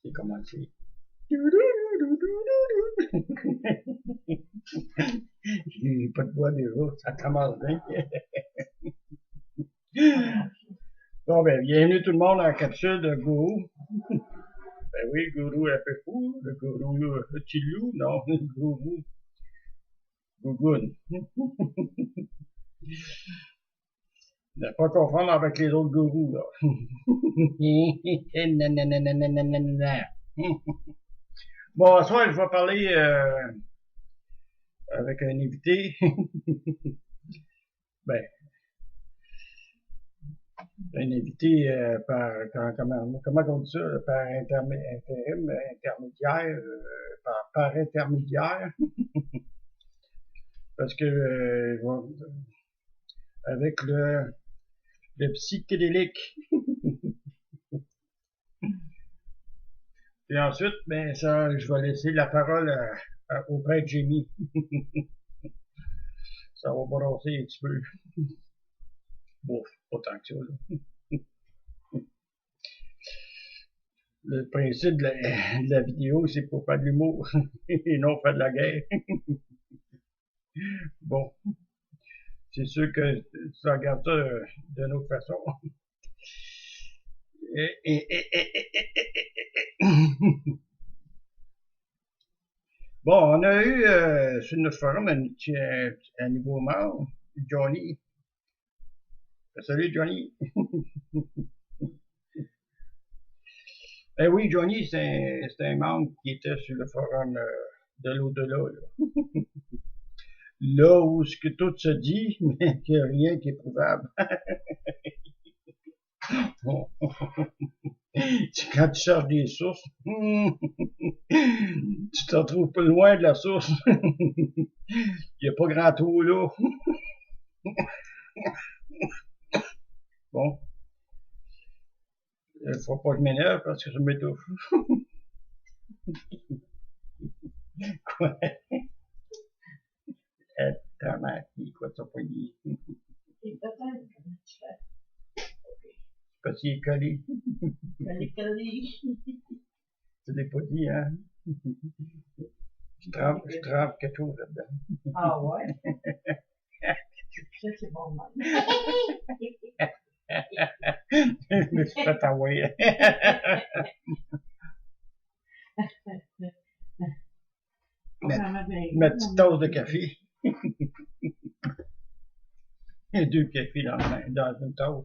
C'est commencé. J'ai pas de voix déjà, ça commence bien. Bon, ben, bienvenue tout le monde à la capsule de Gourou. Ben oui, Gourou un peu fou, le Gourou, le petit loup, non, le Gourou, Gougoune. Ne pas confondre avec les autres gourous, là. Bon, ce soir, je vais parler avec un invité. Ben, un invité comment on dit ça, par intermédiaire, par intermédiaire, parce que avec le psychédélique. Et ensuite, ben ça, je vais laisser la parole au prêtre Jamie. Ça va brasser un petit peu. Bon, pas tant que ça, là. Le principe de la vidéo, c'est pour faire de l'humour et non faire de la guerre. Bon, c'est sûr que tu regardes ça d'une autre façon. Bon, on a eu sur notre forum un nouveau membre, Johnny. Salut Johnny. Eh oui, Johnny, c'est un membre qui était sur le forum de l'au-delà. Là où ce que tout se dit, mais qu'il n'y a rien qui est prouvable. Quand tu cherches des sources, tu te retrouves pas loin de la source. Il n'y a pas grand trou là. Bon. Il faut pas que je m'énerve parce que je m'étouffe. Quoi? Quoi, ça pas dit? Et peut-être comment tu fais. Parce qu'il est collé. Collé. Tu l'as pas dit, hein? Je trempe quelque chose là-dedans. Ah ouais? Ça, c'est bon, même. Je me suis fait envoyer. Ma petite tasse de café. Il y a 2 cafés dans une tasse.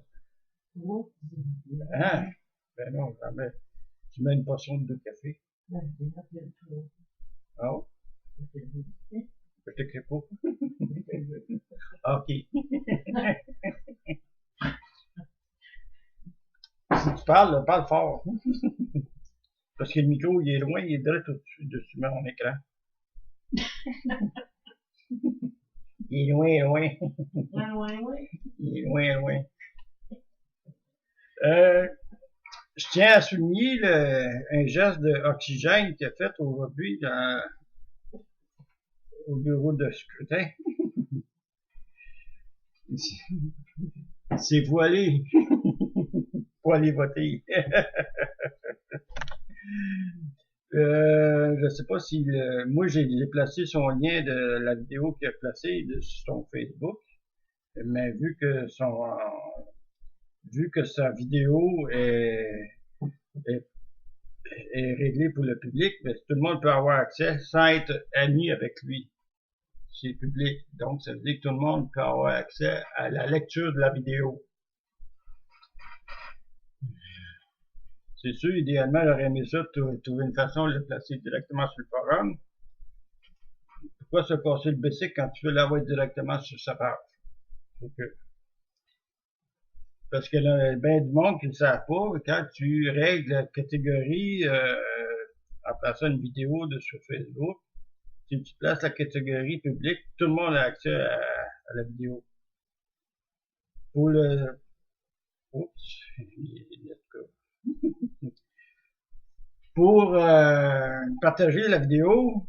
Hein? Ben non, tu mets une portion de 2 cafés. Ah oh? Je t'écris pas. Ok. Si tu parles, parle fort. Parce que le micro, il est loin, il est direct au-dessus de mon écran. Il est loin, loin. Il est loin, loin. Je tiens à souligner un geste d'oxygène qu'il a fait aujourd'hui au bureau de scrutin. C'est voilé pour aller voter. Je sais pas si moi j'ai placé son lien de la vidéo qu'il a placée sur son Facebook, mais vu que sa vidéo est réglée pour le public, ben, tout le monde peut avoir accès sans être ami avec lui. C'est public, donc ça veut dire que tout le monde peut avoir accès à la lecture de la vidéo. C'est sûr, idéalement, j'aurais aimé ça, trouver une façon de le placer directement sur le forum. Pourquoi se casser le basic quand tu veux l'avoir directement sur sa page? Parce que là, il y a bien du monde qui ne le savent pas, quand tu règles la catégorie en plaçant une vidéo sur Facebook, si tu places la catégorie publique, tout le monde a accès à la vidéo. Pour le... Oups, pour partager la vidéo,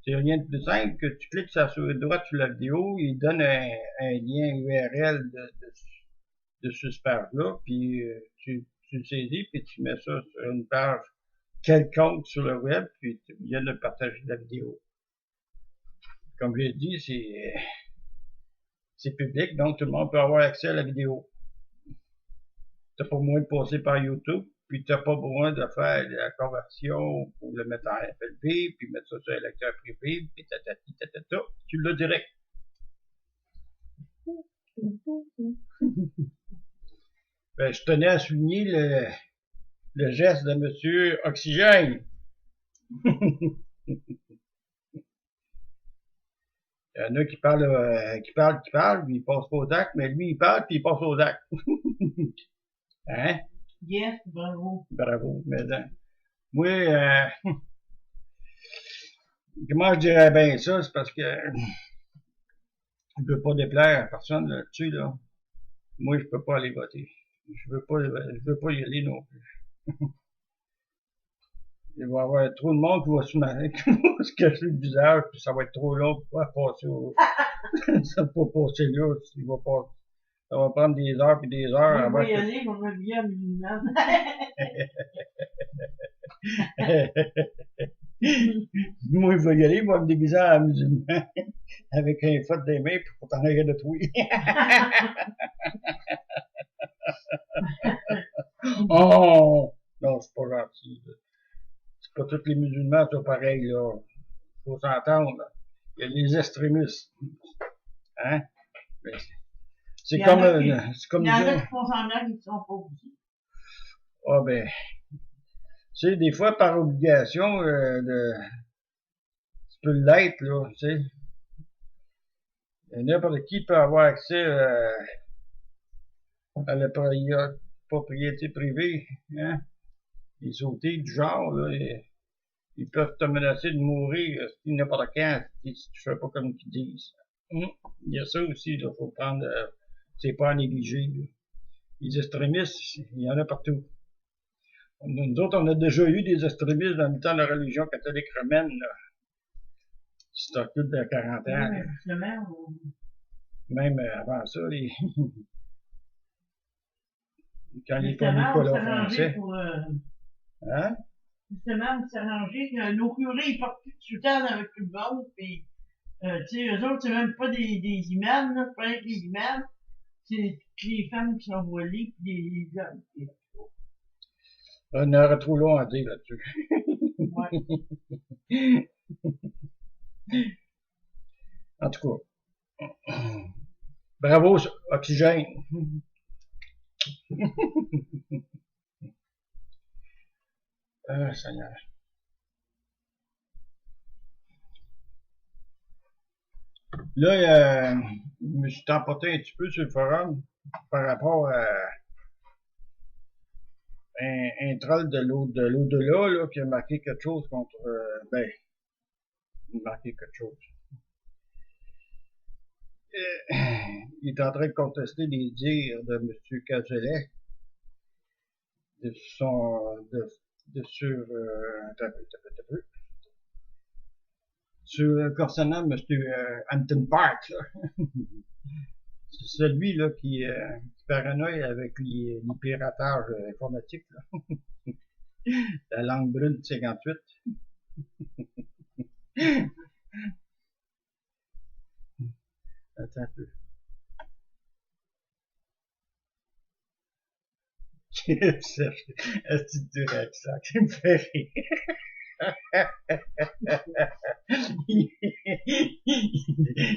c'est rien de plus simple que tu cliques sur la souris droite sur la vidéo, il donne un lien URL de cette page-là, puis tu tu le saisis, puis tu mets ça sur une page quelconque sur le web, puis tu viens de partager la vidéo. Comme j'ai dit, c'est public, donc tout le monde peut avoir accès à la vidéo. T'as pas besoin de passer par YouTube, puis t'as pas besoin de faire la conversion pour le mettre en FLP, puis mettre ça sur un lecteur privé, puis tatati tatata, tu l'as direct. Ben, je tenais à souligner le geste de Monsieur Oxygène. Il y en a qui parlent, puis ils passent pas aux actes, mais lui, il parle, puis il passe aux actes. Hein? Yes, bravo. Bravo, mais moi, comment je dirais bien ça, c'est parce que je veux pas déplaire à personne là-dessus, là. Moi, je peux pas aller voter. Je veux pas y aller non plus. Il va y avoir trop de monde qui va se cacher le visage, puis ça va être trop long pour passer au, ça va pas passer là, ça va prendre des heures puis des heures Moi, avant je vais y aller, je vais bien musulmane. Moi, je vais y aller, moi, me déguiser en musulman, avec un fouet des mains pour t'en aller de trouver. Oh! Non, c'est pas gentil, là. C'est pas tous les musulmans sont pareils, là. Faut s'entendre, là. Il y a des extrémistes. Hein? Mais c'est comme, c'est comme Il y en a dire, qui font semblant qu'ils sont pas aussi. ah ben, tu sais, des fois, par obligation, tu peux l'être, là, tu sais. N'importe qui peut avoir accès à la propriété privée, hein. Les sautés du genre, là, ils peuvent te menacer de mourir n'importe quand si tu fais pas comme ils disent. Il y a ça aussi, là, faut prendre, c'est pas à négliger, là. Les extrémistes, il y en a partout. Nous autres, on a déjà eu des extrémistes dans le temps de la religion catholique romaine, là. C'est un culte de 40 ans, Oui, là. justement, Même avant ça, quand les premiers justement, on colons s'arrangeait français. pour, Hein? justement, on s'arrangeait que nos curés, ils portent plus de soutane avec tout le monde, puis, tu sais, eux autres, c'est même pas des imams, là, c'est pas avec les imams, c'est les femmes qui sont voilées, puis les hommes. On aurait trop long à dire là-dessus. Ouais. En tout cas. Bravo, Oxygène. Seigneur. Là, je me suis emporté un petit peu sur le forum par rapport à un troll de l'au-delà, là, qui a marqué quelque chose contre, marqué quelque chose. Il est en train de contester les dires de M. Cazelet concernant M. Hampton Park, là. C'est celui là qui paranoïe avec les piratages informatiques, là. La langue brune 58. Attends un peu. Est-ce que tu dirais ça qui me fait rire?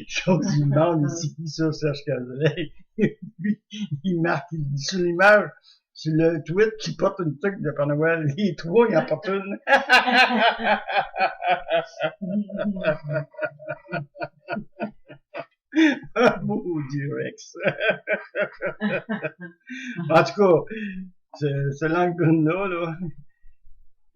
Chose du monde ici qui ça, Serge Cazelet. Lui, il marque sur l'image, sur le tweet qui porte une truc de Père Noël. Les trois, il en porte une. Maudit Rex. En tout cas, ce langue-là,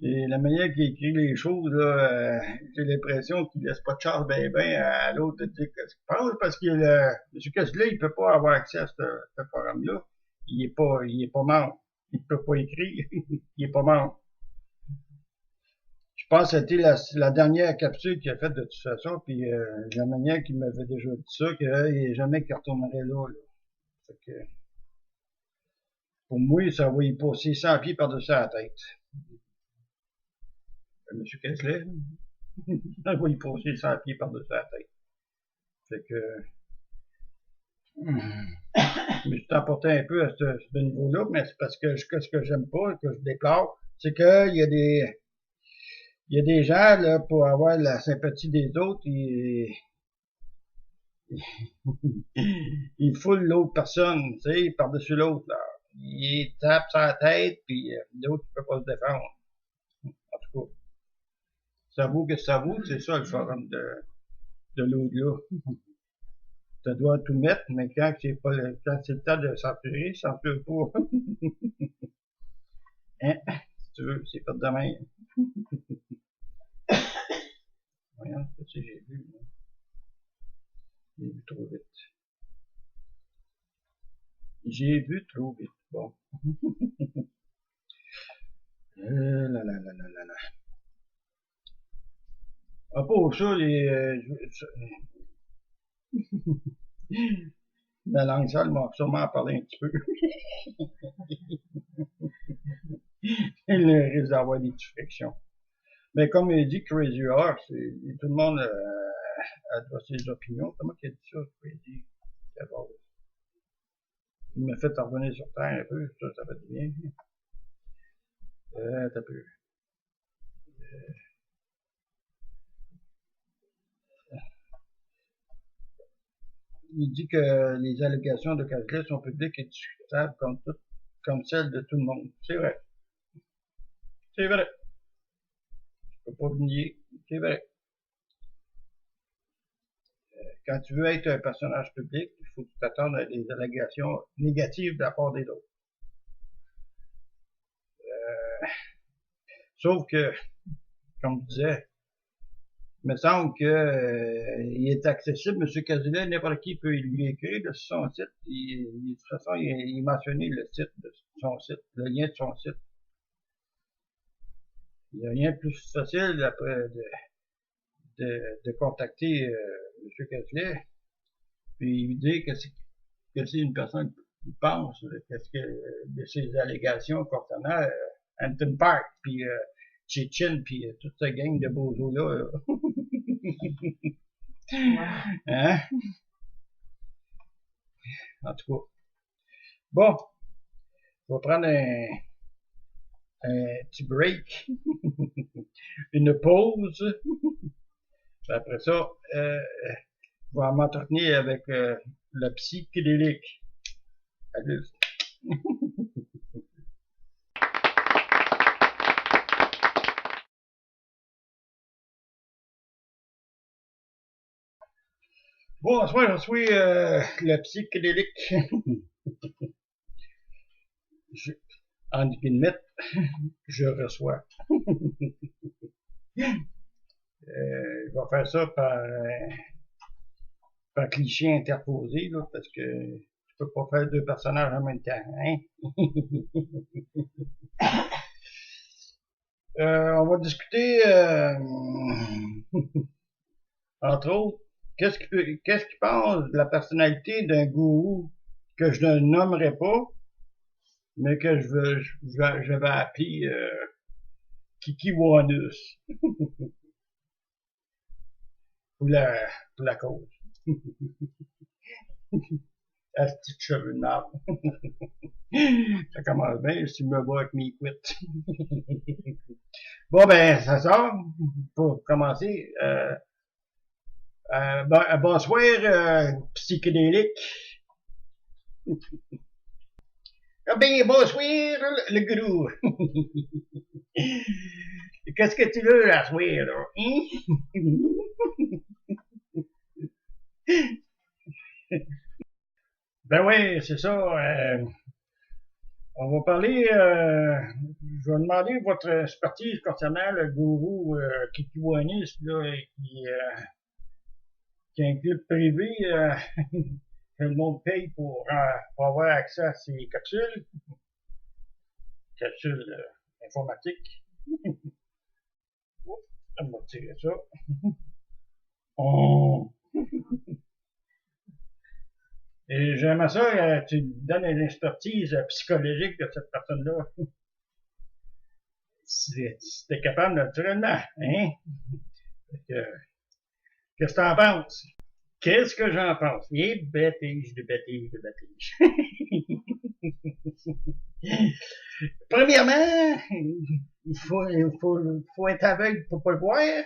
et la manière qu'il écrit les choses, là, j'ai l'impression qu'il laisse pas de chance ben à l'autre de dire ce qu'il pense, parce que M. Cazelet, il peut pas avoir accès à ce forum-là. Il est pas membre. Il peut pas écrire. Il est pas membre. Je pense que c'était la dernière capsule qu'il a faite de toute façon, puis la manière qu'il m'avait déjà dit ça, qu'il n'y a jamais qu'il retournerait là. Fait que, Pour moi, ça va y passer 100 pieds par-dessus la tête. Monsieur Kessler, ça va y passer 100 pieds par-dessus la tête. Fait que, mais je t'emportais un peu à ce niveau-là, mais c'est parce que ce que j'aime pas, que je déplore, c'est qu'il y a des gens, là, pour avoir la sympathie des autres, ils foulent l'autre personne, tu sais, par-dessus l'autre, là. Ils tapent sur la tête, puis l'autre, il peut pas se défendre. En tout cas, ça vaut que ça vaut, c'est ça le forum de l'audio. Tu dois tout mettre, mais quand c'est le temps de censurer, censure pas. Hein? Si tu veux, c'est pas de demain. Voyons, ce que j'ai vu, là. J'ai vu trop vite. J'ai vu trop vite. Bon. Là, là, là, là, là, là. Ah, pour ça, la langue sale m'a sûrement parlé un petit peu. Il risque d'avoir des frictions. Mais comme il dit Crazy Horse, tout le monde a ses opinions. Comment qu'il a dit ça, Crazy? Il m'a fait revenir sur terre un peu, ça va bien. T'as peu. Il dit que les allégations de Kessler sont publiques et discutables comme celles de tout le monde. C'est vrai. C'est vrai. Je peux pas le nier. C'est vrai. Quand tu veux être un personnage public, il faut t'attendre à des allégations négatives de la part des autres. Sauf que, comme je disais, il me semble que il est accessible, M. Cazulet, n'importe qui peut lui écrire de son site. De toute façon, il mentionné le site de son site, le lien de son site. Il n'y a rien de plus facile après de contacter M. Cazulet, puis lui dire que c'est une personne qui pense, qu'est-ce que de ses allégations concernant Hampton Park, puis Chechen, puis toute cette gang de bozos-là. Hein? En tout cas. Bon, on va prendre un petit break, une pause. Après ça, on va m'entretenir avec le psychédélique. Allez. Bon, ce soir, je suis le psychédélique. En guillemets, je reçois. Je vais faire ça par cliché interposé, là, parce que je peux pas faire deux personnages en même temps, hein? On va discuter, entre autres, qu'est-ce qu'il pense de la personnalité d'un gourou que je ne nommerai pas, mais que je vais appeler Kiki Wanus pour la cause. À ce petit cheveu de marbre. Ça commence bien si je me vois avec mes quits. Bon, ben, ça sort. Pour commencer, bonsoir, psychédélique. Ah ben, bonsoir, le gourou. Qu'est-ce que tu veux, la soir, là? Hein? Ben oui, c'est ça. On va parler, je vais demander votre expertise concernant le gourou Kikiwanis, là, qui est un club privé que le monde paye pour avoir accès à ses capsules informatiques. On va tirer ça. Et j'aimerais ça, tu donnes une expertise psychologique de cette personne-là. Si t'es capable naturellement, hein? Qu'est-ce que t'en penses? Qu'est-ce que j'en pense? Et bêtise, de bêtise, de bêtise. Premièrement, il faut être aveugle pour pas le voir.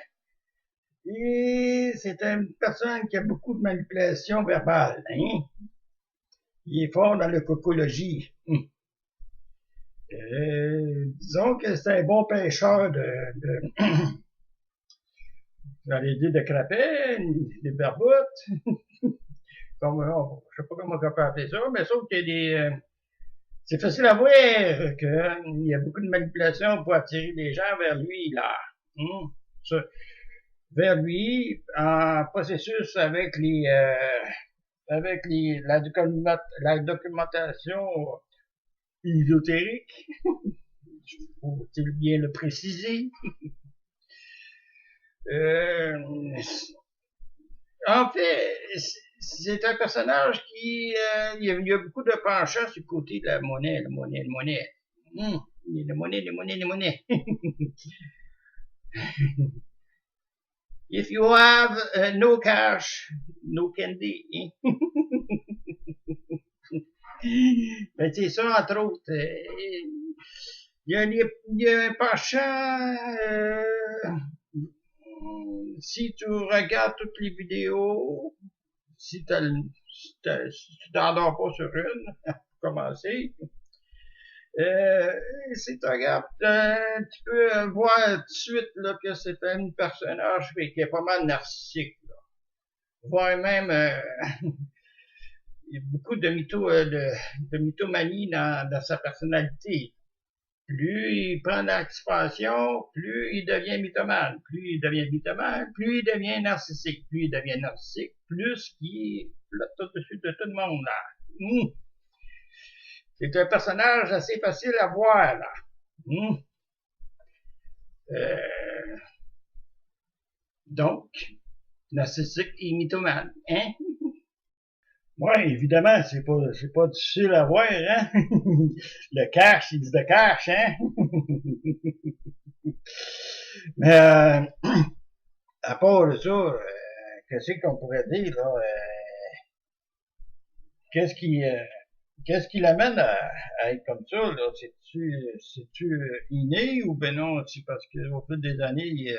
Et c'est une personne qui a beaucoup de manipulation verbale, hein? Il est fort dans le cocologie. Disons que c'est un bon pêcheur j'allais dire de crapets, des barboutes. Comme, je sais pas comment on peut appeler ça, mais sauf qu'il y a c'est facile à voir qu'il y a beaucoup de manipulation pour attirer les gens vers lui, là. Ça, vers lui, en processus avec la documentation ésotérique, faut-il bien le préciser. En fait, c'est un personnage qui, il y a beaucoup de penchants sur le côté de la monnaie, la monnaie, la monnaie. Les monnaies, les monnaies, les monnaies. If you have no cash, no candy. Hein? Ben, c'est ça, entre autres. Il y a un penchant. Si tu regardes toutes les vidéos, si tu t'endors pas sur une, pour commencer, si tu regardes, tu peux voir tout de suite là, que c'est un personnage qui est pas mal narcissique. Là. Voire même, il y a beaucoup de mythomanie dans sa personnalité. Plus il prend l'expansion, plus il devient mythomane. Plus il devient mythomane, plus il devient narcissique. Plus il devient narcissique, plus il flotte au-dessus de tout le monde, là. C'est un personnage assez facile à voir, là. Donc, narcissique et mythomane, hein? Ouais, évidemment, c'est pas difficile à voir, hein? Le cash, il dit de cash, hein? Mais, à part de ça, qu'est-ce qu'on pourrait dire, là? Qu'est-ce qui l'amène à être comme ça, là? C'est-tu inné ou ben non, c'est parce qu'au fil des années,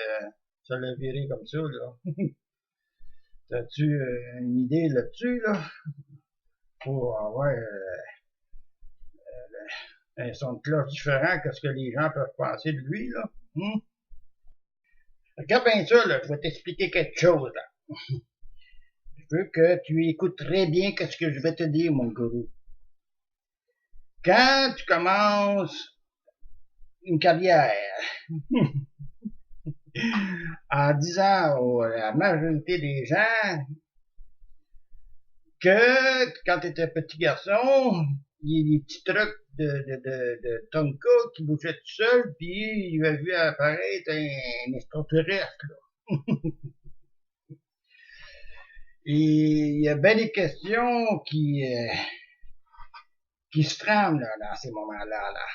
ça l'a viré comme ça, là? As-tu une idée là-dessus, là? Pour avoir un son de cloche différent que ce que les gens peuvent penser de lui, là. Regarde bien ça, là, je vais t'expliquer quelque chose, là. Je veux que tu écoutes très bien ce que je vais te dire, mon gourou. Quand tu commences une carrière, en disant à la majorité des gens que quand tu étais petit garçon, il y a des petits trucs de Tonka qui bougeaient tout seul, puis il a vu apparaître un extraterrestre, là. Et il y a bien des questions qui se trament, là, dans ces moments-là, là.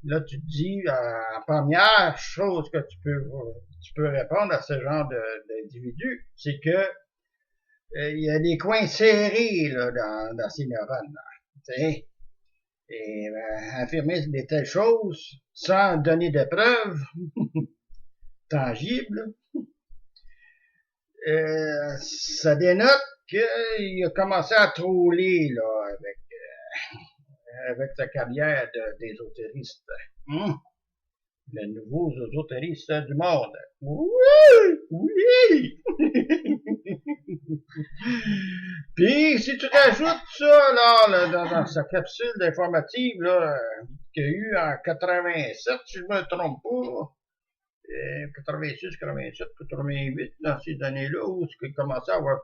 Là, tu te dis, la première chose que tu peux répondre à ce genre d'individu, c'est que il y a des coins serrés là, dans ces neurones. Là, et affirmer de telles choses sans donner de preuves tangibles, ça dénote qu'il a commencé à troller là, avec sa carrière d'ésotériste. Le nouveau ésotériste du monde. Oui! Oui! Puis, si tu rajoutes ça, là, dans sa capsule d'informative, là, qu'il y a eu en 87, si je me trompe pas, 86, 87, 88, dans ces années-là, où il commençait à avoir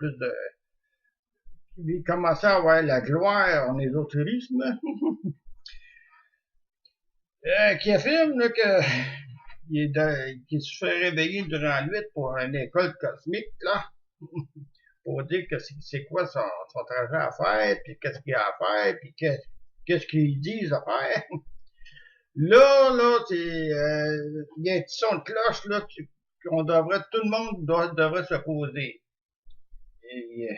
il commençait à avoir la gloire en ésotérisme, qui affirme, là, qu'il se fait réveiller durant la nuit pour une école cosmique, là. pour dire que c'est quoi son trajet à faire, puis qu'est-ce qu'il a à faire, puis qu'est-ce qu'ils disent à faire. Là, il y a un petit son de cloche, là, tout le monde devrait se poser. Et,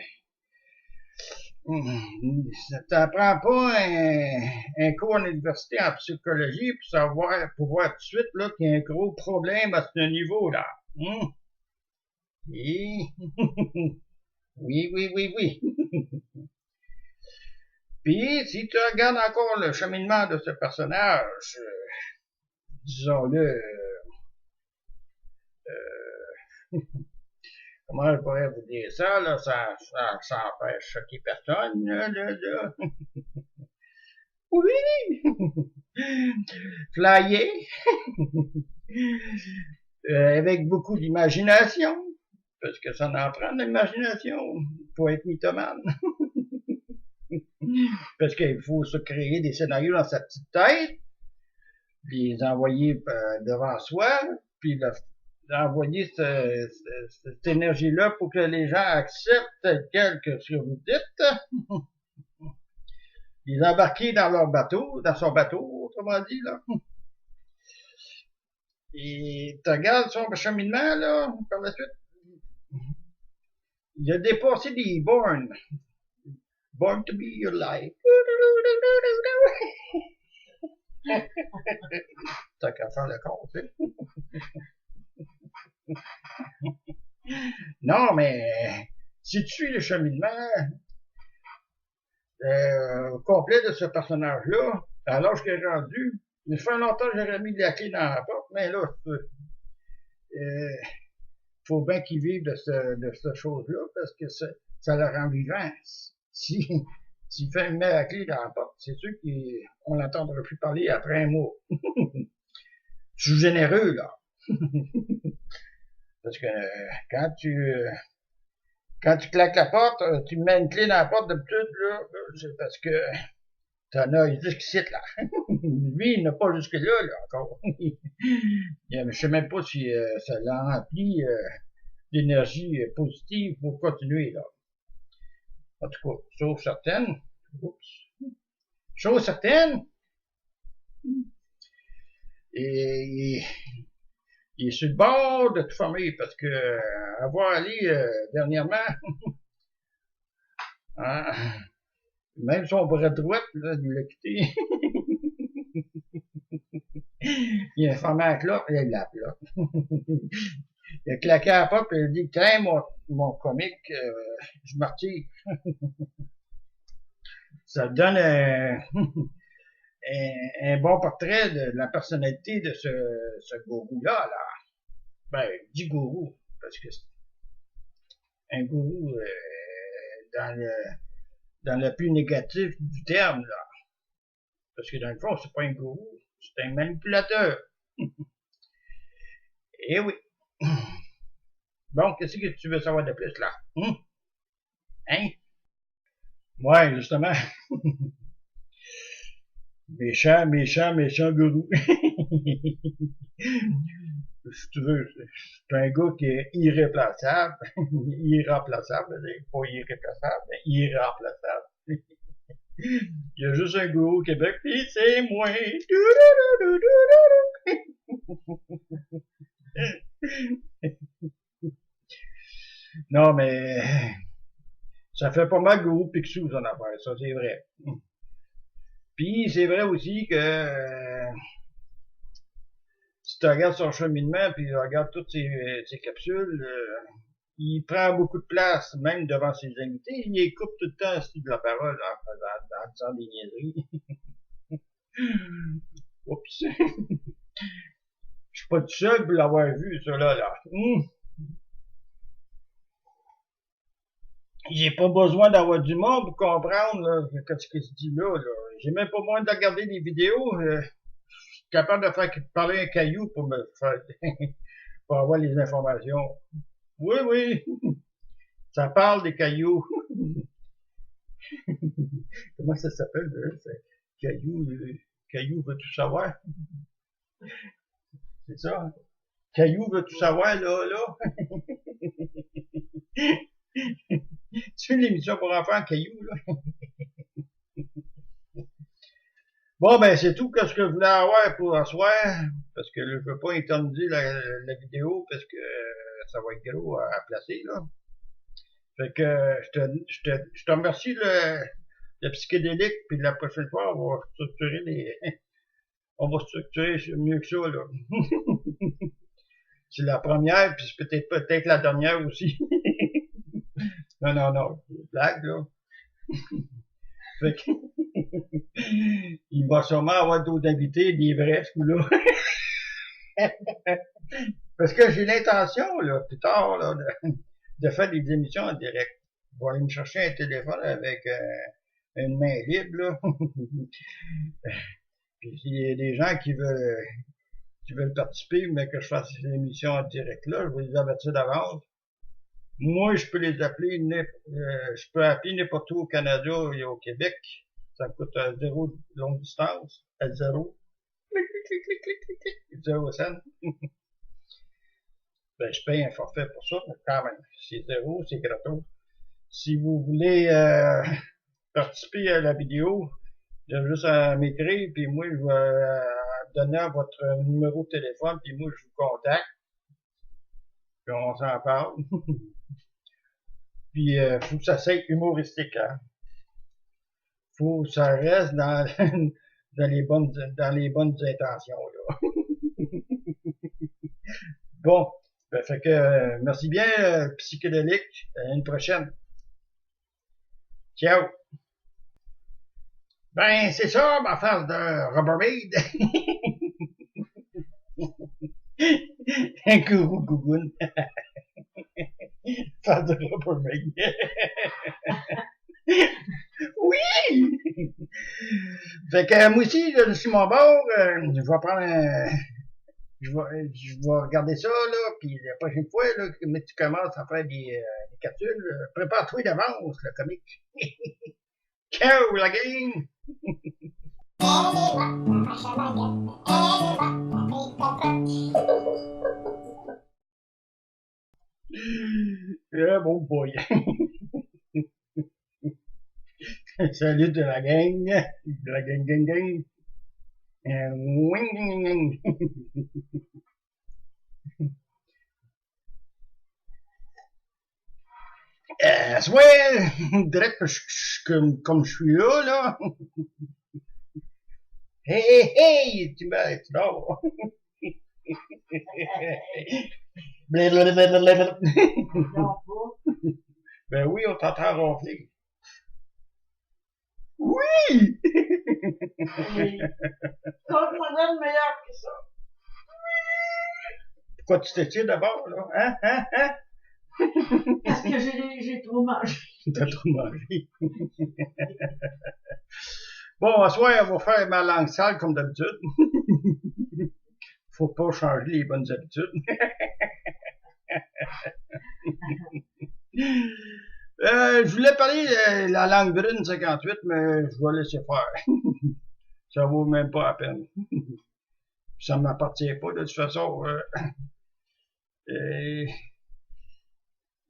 ça t'apprend pas un cours en université en psychologie pour voir tout de suite, là, qu'il y a un gros problème à ce niveau-là. Et... oui. Puis, si tu regardes encore le cheminement de ce personnage, disons-le, comment je pourrais vous dire ça, là, sans faire choquer personne, là. Oui! Flyer! Avec beaucoup d'imagination, parce que ça en prend de l'imagination pour être mythomane. Parce qu'il faut se créer des scénarios dans sa petite tête, les envoyer devant soi, puis envoyer cette énergie-là pour que les gens acceptent tel quel que ce que vous dites. Les embarquer dans son bateau, autrement dit, là. Et tu regardes son cheminement, là, par la suite. Il a dépassé des bornes. Born to be your life. T'as qu'à faire le compte, tu sais. Non, mais si tu suis le cheminement complet de ce personnage-là, à l'âge qu'il est rendu, il fait longtemps que j'aurais mis la clé dans la porte, mais là, faut bien qu'il vive de cette chose-là, parce que ça le rend vivant. S'il fait mettre la clé dans la porte, c'est sûr qu'on l'entendra plus parler après un mois. Je suis généreux, là. Parce que quand tu claques la porte, tu mets une clé dans la porte d'habitude, là, c'est parce que t'en as jusqu'ici, là. Lui, il n'a pas jusque-là, là, encore. Je sais même pas si ça l'a rempli d'énergie positive pour continuer, là. En tout cas, chose certaine, et il est sur le bord de tout fermer parce que avoir allé dernièrement, hein, même son bras droit, là, il l'a quitté. Il a fermé la clope, il l'a là. Il a claqué à la porte et il a dit, tiens, mon comique, je m'artire. Ça donne un bon portrait de la personnalité de ce gourou-là, là. Ben, je dis gourou, parce que c'est un gourou dans le plus négatif du terme, là. Parce que dans le fond, c'est pas un gourou, c'est un manipulateur. Eh oui. Bon, qu'est-ce que tu veux savoir de plus, là? Hein? Ouais, justement. méchant gourou. Si tu veux, c'est un gars qui est irréplaçable. Irremplaçable, pas irréplaçable, mais irremplaçable. Il y a juste un gourou au Québec, pis c'est moi. Non, mais ça fait pas mal gourou Picsou, son affaire, ça c'est vrai. Puis c'est vrai aussi que si tu regardes son cheminement, puis tu regardes toutes ses capsules, il prend beaucoup de place, même devant ses invités. Il écoute tout le temps de la parole en disant des niaiseries. Oups. Je suis pas tout seul pour l'avoir vu, ça là. J'ai pas besoin d'avoir du monde pour comprendre ce qui se dit là. J'ai même pas besoin de regarder des vidéos. Je suis capable de faire parler un caillou pour me faire pour avoir les informations. Oui. Ça parle des cailloux. Comment ça s'appelle, Caillou veut tout savoir. C'est ça, hein? Caillou veut tout savoir, là. C'est l'émission pour enfants caillou, là. Bon, ben, c'est tout que ce que je voulais avoir pour ce soir, parce que là, je veux pas éterniser la vidéo, parce que ça va être gros à placer, là. Fait que je te remercie le psychédélique, puis la prochaine fois, on va structurer mieux que ça, là. C'est la première, puis c'est peut-être la dernière aussi. Non, blague, là. Fait que, il va sûrement avoir d'autres invités, des vrais, ce coup-là. Parce que j'ai l'intention, là, plus tard, là, de faire des émissions en direct. Je vais aller me chercher un téléphone avec une main libre, là. Puis s'il y a des gens qui veulent participer, mais que je fasse ces émissions en direct là, je vais les avertir d'avance. Moi, je peux les appeler, je peux appeler n'importe où au Canada et au Québec. Ça me coûte 0 longue distance, à 0. 0 cents. Ben, je paye un forfait pour ça, mais quand même, c'est 0, c'est gratos. Si vous voulez participer à la vidéo, il y a juste à m'écrire, puis moi, je vais donner votre numéro de téléphone, puis moi, je vous contacte, puis on s'en parle. Puis, faut que ça soit humoristique, hein. Faut que ça reste dans, dans les bonnes intentions, là. Bon, ben, fait que, merci bien, psychédélique. À une prochaine. Ciao. Ben, c'est ça, ma face de Rubbermaid. Un gourou gougoune. Face de Rubbermaid. Oui! Fait que moi aussi, je suis mon bord, je vais prendre je vais regarder ça, là, puis la prochaine fois, là, que tu commences à faire des capsules, prépare-toi d'avance, le comique. Ciao, la gang! Bon boy. Salut de la gang. De la gang. Wing. Ouais, direct comme je suis là. Hey, tu dors. Ben oui, on t'entend ronfler. Oui! Quand on donne meilleur que ça. Pourquoi tu t'étires d'abord, là? Hein? Parce que j'ai trop mangé. T'as trop mangé. Bon, à soir, on va faire ma langue sale comme d'habitude. Faut pas changer les bonnes habitudes. Je voulais parler de la langue brune 58, mais je vais laisser faire. Ça vaut même pas la peine. Ça m'appartient pas, de toute façon.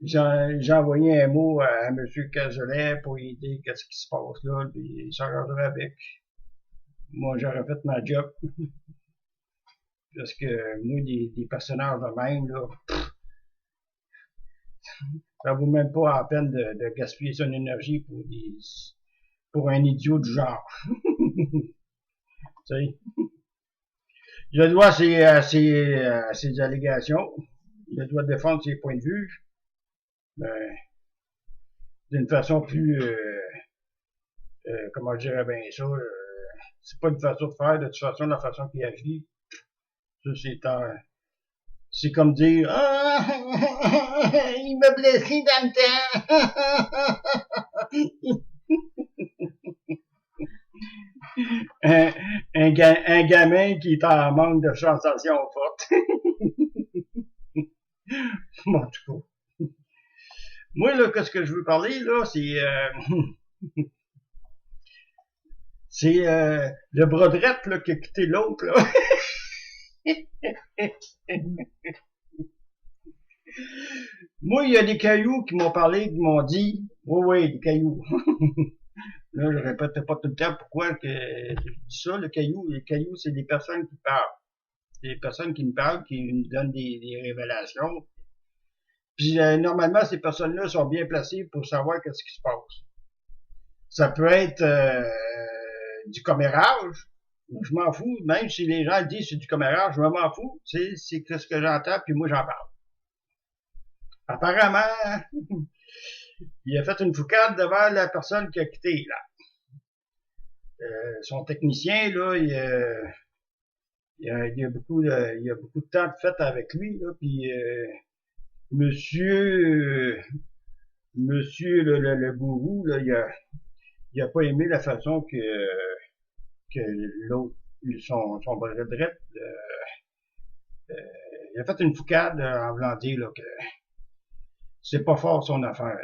J'ai envoyé un mot à M. Cazelet pour lui dire qu'est-ce qui se passe là, puis il s'arrangerait avec. Moi, j'aurais fait ma job. Parce que moi, des personnages de même, là, ça vaut même pas la peine de gaspiller son énergie pour un idiot du genre. Tu sais. Je dois à ses allégations. Il doit défendre ses points de vue. Mais, d'une façon plus, comment je dirais bien ça, c'est pas une façon de faire, de toute façon, la façon qu'il agit. Ça, c'est comme dire, ah, il m'a blessé dans le temps. un gamin qui est en manque de sensations fortes. En tout cas. Moi, là, qu'est-ce que je veux parler, là, c'est le bras droit, là, qui a quitté l'autre, là. Moi, il y a des cailloux qui m'ont parlé, qui m'ont dit, oui, oui, des cailloux. Là, je répète pas tout le temps pourquoi que je dis ça, le caillou. Les cailloux, c'est des personnes qui parlent. C'est des personnes qui me parlent, qui me donnent des révélations. Puis, normalement, ces personnes-là sont bien placées pour savoir qu'est-ce qui se passe. Ça peut être du commérage. Je m'en fous. Même si les gens disent c'est du commérage, je m'en fous. C'est ce que j'entends, puis moi, j'en parle. Apparemment, il a fait une foucade devant la personne qui a quitté, là. Son technicien, là, il y a beaucoup de temps de fait avec lui, là, puis monsieur, monsieur le gourou, là, il a pas aimé la façon que l'autre, son bras de drette, il a fait une foucade en voulant dire là, que c'est pas fort son affaire.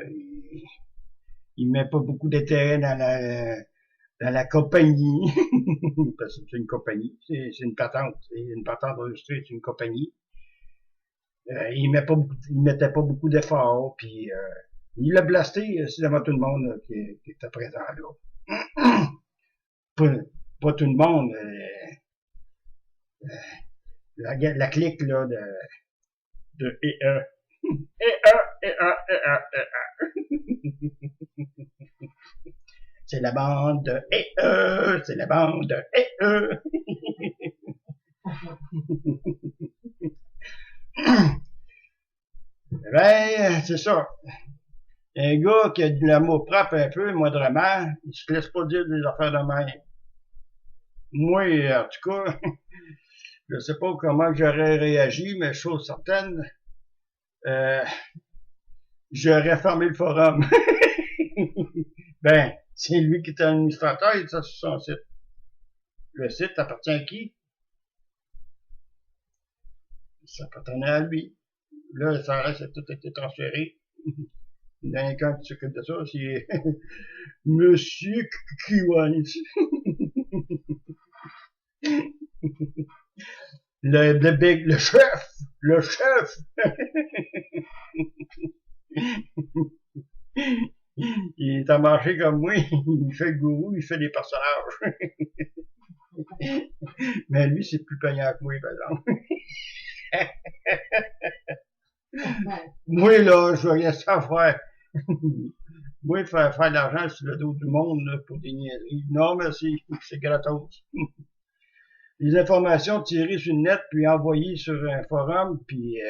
Il met pas beaucoup d'intérêt dans la compagnie. Parce que c'est une compagnie, c'est une patente. C'est une patente enregistrée, c'est une compagnie. Il mettait pas beaucoup d'efforts, puis il l'a blasté devant tout le monde là, qui était présent là. pas, pas tout le monde. La clique là de E.E. C'est la bande de c'est la bande de Ben, c'est ça. Un gars qui a de l'amour propre un peu, modérément, il se laisse pas dire des affaires de même. Moi, en tout cas, je sais pas comment j'aurais réagi, mais chose certaine, euh, j'aurais fermé le forum. Ben, c'est lui qui est administrateur, il est sur son site. Le site appartient à qui? Ça appartenait à lui. Là, ça reste, tout a été transféré. Il y a quelqu'un qui s'occupe de ça, c'est Monsieur Kiwanis. Le chef! Le chef! Il est en marché comme moi, il fait le gourou, il fait des personnages. Mais lui, c'est plus payant que moi, par exemple. Moi, là, je veux rien savoir. Moi, faire de l'argent sur le dos du monde là, pour des niaiseries. Non, merci, c'est gratos. Les informations tirées sur le net, puis envoyées sur un forum, puis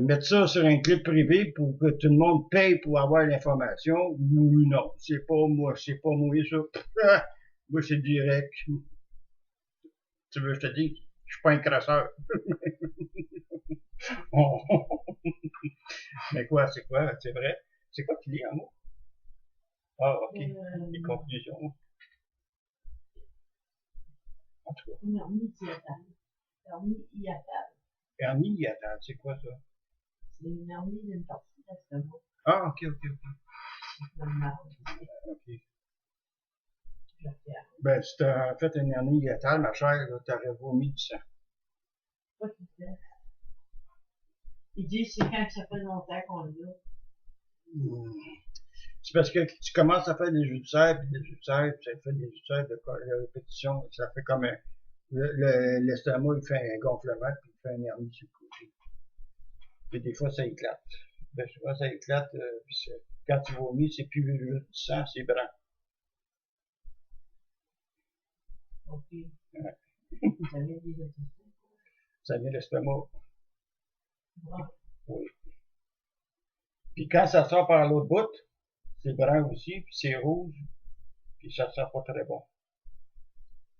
mettre ça sur un clip privé pour que tout le monde paye pour avoir l'information. Oui, non, c'est pas moi ça. Moi, c'est direct. Tu veux que je te dise? Je suis pas un crasseur. Mais quoi, c'est quoi? C'est vrai? C'est quoi tu lis en mots? Ah, ok. Les conclusions. En tout cas. Hernie hiatale, c'est quoi ça? C'est une hernie d'une partie de l'estomac. Ah, ok. Ok. Ben, si t'as fait une hernie hiatale, ma chère, t'aurais vomi du sang. Pas tout à fait. Ils disent c'est quand ça fait longtemps qu'on l'a. C'est parce que tu commences à faire des ulcères, puis des ulcères, puis ça fait des ulcères de répétition, ça fait comme un, l'estomac, il fait un gonflement, puis il fait une hernie sur le côté. Puis des fois, ça éclate. Ben, souvent, ça éclate, puis quand tu vomis, c'est plus juste du sang, c'est blanc. Ok. Ouais. Ça vient des intestins. Ça vient de l'estomac. Ouais. Oui. Puis quand ça sort par l'autre bout, c'est brun aussi, puis c'est rouge, puis ça sent pas très bon.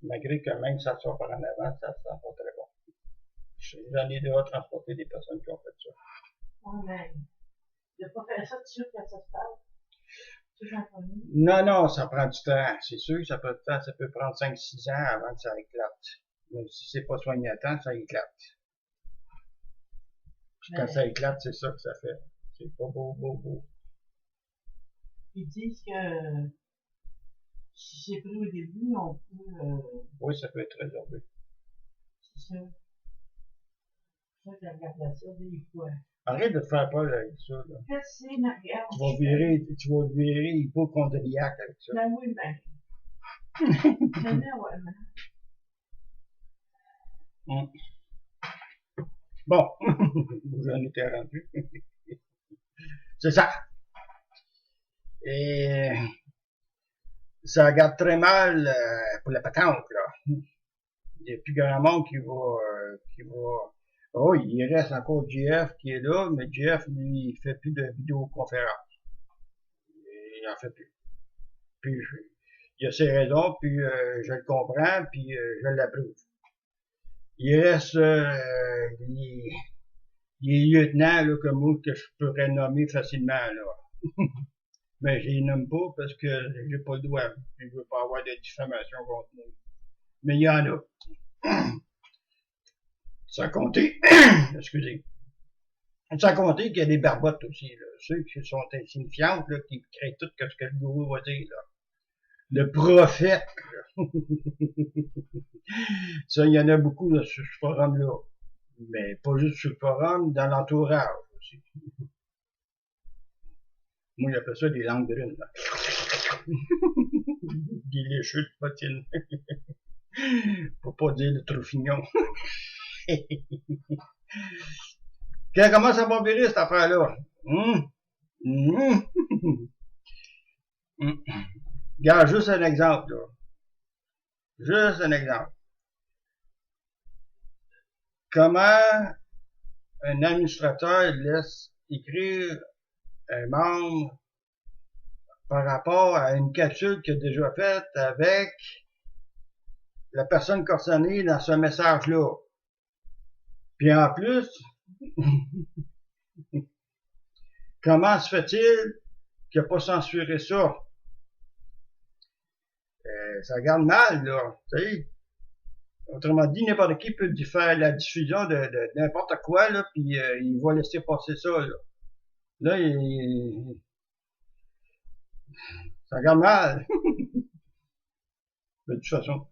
Malgré que même ça sort par en avant, ça sent pas très bon. J'en ai déjà transporté des personnes qui ont fait ça. Ouais, mais de pas faire ça tout de suite quand ça se passe. Non, ça prend du temps. C'est sûr que ça peut prendre 5-6 ans avant que ça éclate. Mais si c'est pas soigné à temps, ça éclate. Puis quand ça éclate, c'est ça que ça fait. C'est pas beau. Ils disent que si c'est pris au début, on peut... Oui, ça peut être résorbé. C'est ça. C'est ça que je regarde ça des fois. Arrête de te faire peur avec ça, là. Qu'est-ce que c'est, Maria? Tu vas virer hypochondriaque avec ça. Ben oui, ben. Ben ouais, ben. Hum. Bon, j'en étais rendu. C'est ça. Et ça regarde très mal pour la patente, là. Il y a plus grand monde qui va. Oh, il reste encore JF qui est là, mais JF, lui, il fait plus de vidéoconférences. Il en fait plus. Puis, il a ses raisons, puis je le comprends, puis je l'approuve. Il reste les lieutenants là, comme moi que je pourrais nommer facilement, là. Mais je les nomme pas parce que j'ai pas le droit. Je veux pas avoir de diffamation contre moi. Mais il y en a. Sans compter, excusez. Sans compter qu'il y a des barbottes aussi, là. Ceux qui sont insignifiantes, là, qui créent tout ce que le gourou va dire, là. Le prophète, là. Ça, il y en a beaucoup là, sur ce forum-là. Mais pas juste sur le forum, dans l'entourage aussi. Moi, j'appelle ça des langues brunes, là. Des lécheux de pottine. Pour pas dire le troufignon. Comment ça va virer cette affaire-là? Regarde, juste un exemple, là. Juste un exemple. Comment un administrateur laisse écrire un membre par rapport à une capsule qu'il a déjà faite avec la personne concernée dans ce message-là. Puis en plus, comment se fait-il qu'il n'a pas censuré ça? Ça regarde mal, là. Tu sais. Autrement dit, n'importe qui peut faire la diffusion de n'importe quoi, là, puis il va laisser passer ça, là. Là, ça regarde mal. De toute façon,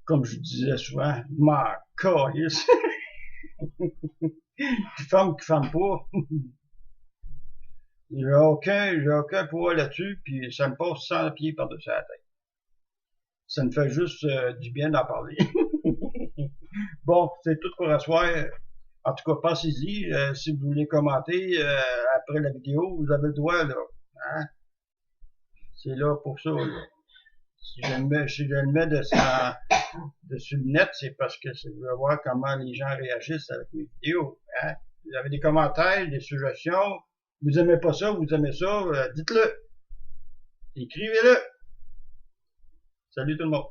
comme je disais souvent, ma câlisse. Qui ferme pas. J'ai aucun pouvoir là-dessus, puis ça me passe 100 pieds par-dessus la tête. Ça me fait juste du bien d'en parler. Bon, c'est tout pour asseoir. En tout cas, passez-y. Si vous voulez commenter après la vidéo, vous avez le droit, là. Hein? C'est là pour ça, là. Si je le mets dessus le net, c'est parce que je veux voir comment les gens réagissent avec mes vidéos. Hein? Vous avez des commentaires, des suggestions. Vous aimez pas ça, vous aimez ça, dites-le. Écrivez-le. Salut tout le monde.